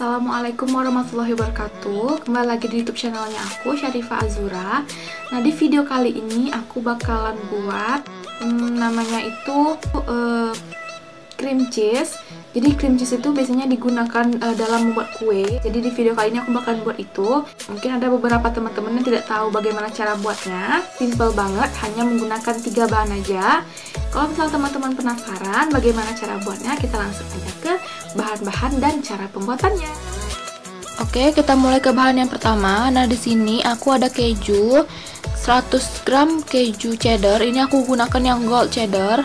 Assalamualaikum warahmatullahi wabarakatuh. Kembali lagi di YouTube channelnya aku, Syarifah Azura. Nah, di video kali ini aku bakalan buat namanya itu cream cheese. Jadi cream cheese itu biasanya digunakan dalam membuat kue. Jadi di video kali ini aku bakalan buat itu. Mungkin ada beberapa teman-teman yang tidak tahu bagaimana cara buatnya. Simple banget, hanya menggunakan 3 bahan aja. Kalau misalnya teman-teman penasaran bagaimana cara buatnya, kita langsung aja ke bahan-bahan dan cara pembuatannya. Oke, kita mulai ke bahan yang pertama. Nah, di sini aku ada keju 100 gram keju cheddar. Ini aku gunakan yang gold cheddar.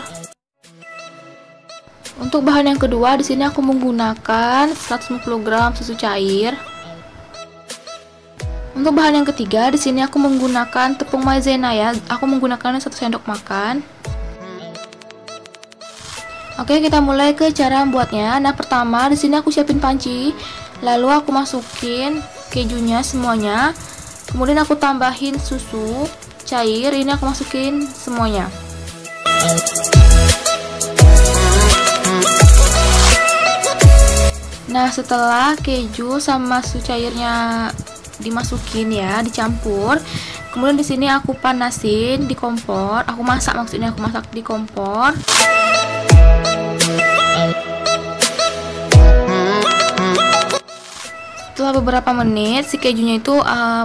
Untuk bahan yang kedua, di sini aku menggunakan 150 gram susu cair. Untuk bahan yang ketiga, di sini aku menggunakan tepung maizena ya. Aku menggunakannya 1 sendok makan. Oke, kita mulai ke cara membuatnya. Nah, pertama di sini aku siapin panci, lalu aku masukin kejunya semuanya. Kemudian aku tambahin susu cair, ini aku masukin semuanya. Nah, setelah keju sama susu cairnya dimasukin ya, dicampur. Kemudian di sini aku panasin di kompor. Aku masak, maksudnya aku masak di kompor. Setelah beberapa menit si kejunya itu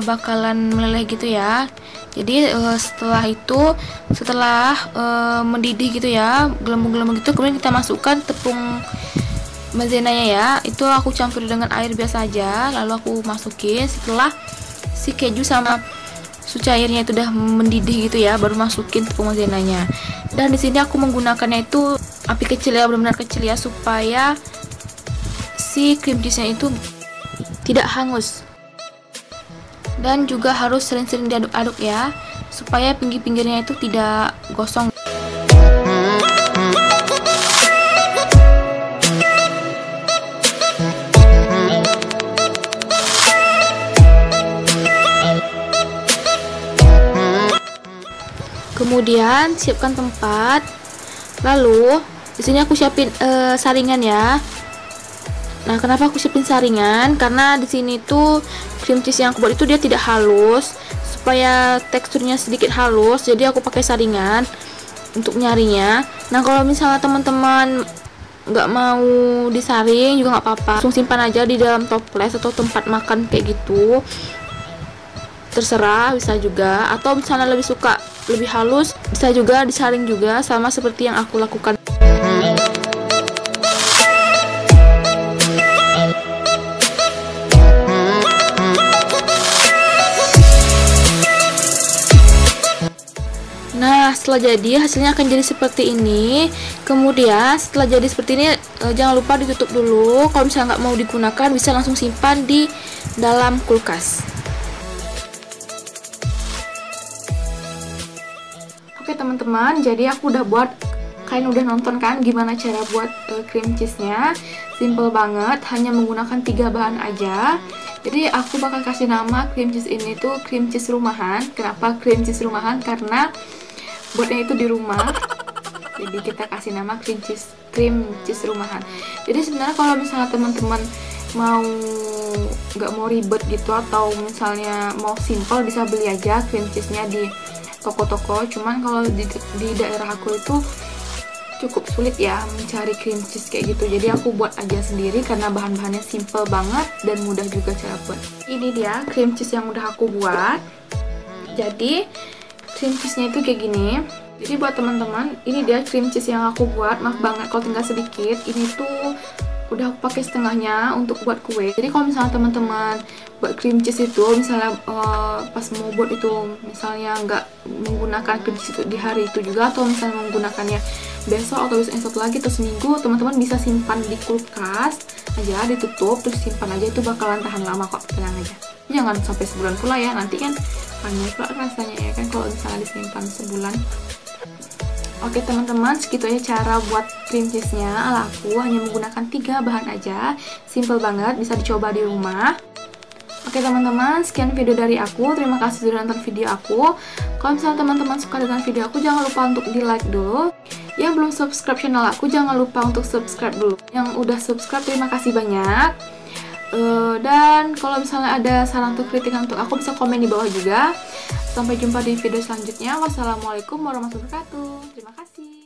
bakalan meleleh gitu ya. Jadi setelah mendidih gitu ya, gelembung-gelembung gitu, kemudian kita masukkan tepung maizenanya ya. Itu aku campur dengan air biasa aja, lalu aku masukin. Setelah si keju sama susu cairnya itu udah mendidih gitu ya, baru masukin tepung maizenanya. Dan di sini aku menggunakannya itu api kecil ya, benar-benar kecil ya, supaya si cream cheese-nya itu tidak hangus. Dan juga harus sering-sering diaduk-aduk ya, supaya pinggir-pinggirnya itu tidak gosong. Kemudian siapkan tempat. Lalu di sini aku siapin saringan ya. Nah, kenapa aku siapin saringan? Karena di sini tuh cream cheese yang aku buat itu dia tidak halus. Supaya teksturnya sedikit halus, jadi aku pakai saringan untuk nyarinya. Nah, kalau misalnya teman-teman nggak mau disaring juga nggak apa-apa, langsung simpan aja di dalam toples atau tempat makan kayak gitu. Terserah, bisa juga. Atau misalnya lebih suka lebih halus, bisa juga disaring juga, sama seperti yang aku lakukan. Nah, setelah jadi hasilnya akan jadi seperti ini. Kemudian setelah jadi seperti ini, jangan lupa ditutup dulu. Kalau misalnya nggak mau digunakan, bisa langsung simpan di dalam kulkas. Oke teman-teman, jadi aku udah buat, kalian udah nonton kan gimana cara buat cream cheese-nya. Simple banget, hanya menggunakan 3 bahan aja. Jadi aku bakal kasih nama cream cheese ini tuh cream cheese rumahan. Kenapa cream cheese rumahan? Karena buatnya itu di rumah. Jadi kita kasih nama cream cheese rumahan. Jadi sebenarnya kalau misalnya teman-teman nggak mau ribet gitu, atau misalnya mau simple, bisa beli aja cream cheese-nya di toko-toko. Cuman kalau di daerah aku itu cukup sulit ya mencari cream cheese kayak gitu. Jadi aku buat aja sendiri karena bahan-bahannya simple banget dan mudah juga cara buat. Ini dia cream cheese yang udah aku buat. Jadi cream cheese-nya itu kayak gini. Jadi buat teman-teman, ini dia cream cheese yang aku buat. Maaf banget kalau tinggal sedikit. Ini tuh udah aku pakai setengahnya untuk buat kue. Jadi kalau misalnya teman-teman buat cream cheese itu, misalnya pas mau buat itu, misalnya nggak menggunakan cream cheese itu di hari itu juga, atau misalnya menggunakannya besok atau besok lagi atau seminggu, teman-teman bisa simpan di kulkas aja, ditutup terus simpan aja, itu bakalan tahan lama kok, tenang aja. Jangan sampai sebulan pula ya, nanti kan aneh pula rasanya ya kan kalau misalnya disimpan sebulan. Oke teman-teman, segitu aja cara buat cream cheese-nya ala aku, hanya menggunakan 3 bahan aja. Simple banget, bisa dicoba di rumah. Oke teman-teman, sekian video dari aku. Terima kasih sudah nonton video aku. Kalau misalnya teman-teman suka dengan video aku, jangan lupa untuk di like dulu. Yang belum subscribe channel aku, jangan lupa untuk subscribe dulu. Yang udah subscribe, terima kasih banyak. Dan kalau misalnya ada saran atau kritikan untuk aku, bisa komen di bawah juga. Sampai jumpa di video selanjutnya. Wassalamualaikum warahmatullahi wabarakatuh. Terima kasih.